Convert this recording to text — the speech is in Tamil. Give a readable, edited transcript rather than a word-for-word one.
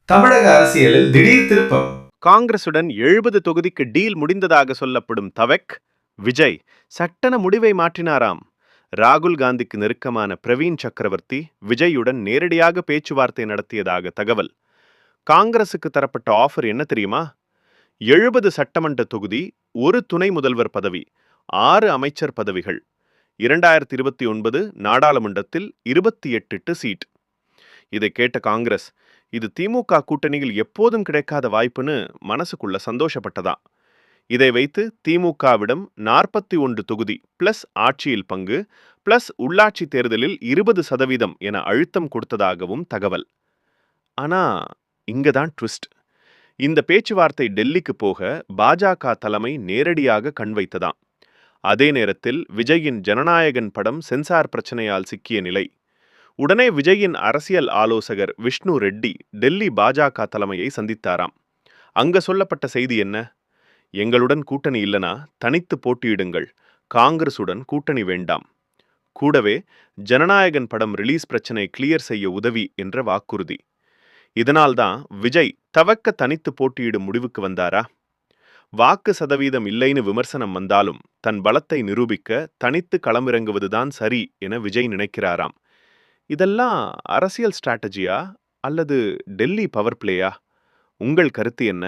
தமிழக அரசியலில் திடீர் திருப்பம். காங்கிரசுடன் 70 தொகுதிக்கு டீல் முடிந்ததாக சொல்லப்படும் தவக் விஜய் சட்டென முடிவை மாற்றினாராம். ராகுல் காந்திக்கு நெருக்கமான பிரவீன் சக்கரவர்த்தி விஜயுடன் நேரடியாக பேச்சுவார்த்தை நடத்தியதாக தகவல். காங்கிரசுக்கு தரப்பட்ட ஆஃபர் என்ன தெரியுமா? 70 சட்டமன்ற தொகுதி, ஒரு துணை முதல்வர் பதவி, 6 அமைச்சர் பதவிகள், 2029 நாடாளுமன்றத்தில் 28 சீட். இதை கேட்ட காங்கிரஸ், இது திமுக கூட்டணியில் எப்போதும் கிடைக்காத வாய்ப்புன்னு மனசுக்குள்ள சந்தோஷப்பட்டதா. இதை வைத்து திமுகவிடம் 41 தொகுதி பிளஸ் ஆட்சியில் பங்கு பிளஸ் உள்ளாட்சி தேர்தலில் 20% என அழுத்தம் கொடுத்ததாகவும் தகவல். ஆனா இங்கதான் ட்விஸ்ட். இந்த பேச்சுவார்த்தை டெல்லிக்கு போக பாஜக தலைமை நேரடியாக கண் வைத்ததாம். அதே நேரத்தில் விஜயின் ஜனநாயகன் படம் சென்சார் பிரச்சனையால் சிக்கிய நிலை. உடனே விஜயின் அரசியல் ஆலோசகர் விஷ்ணு ரெட்டி டெல்லி பாஜக தலைமையை சந்தித்தாராம். அங்க சொல்லப்பட்ட செய்தி என்ன? எங்களுடன் கூட்டணி இல்லனா தனித்து போட்டியிடுங்கள், காங்கிரசுடன் கூட்டணி வேண்டாம். கூடவே ஜனநாயகன் படம் ரிலீஸ் பிரச்சனை கிளியர் செய்ய உதவி என்ற வாக்குறுதி. இதனால்தான் விஜய் தவக்க தனித்து போட்டியிடும் முடிவுக்கு வந்தாரா? வாக்கு சதவீதம் இல்லைன்னு விமர்சனம் வந்தாலும் தன் பலத்தை நிரூபிக்க தனித்து களமிறங்குவதுதான் சரி என விஜய் நினைக்கிறாராம். இதெல்லாம் அரசியல் ஸ்ட்ராட்டஜியா அல்லது டெல்லி பவர் பிளேயா? உங்கள் கருத்து என்ன?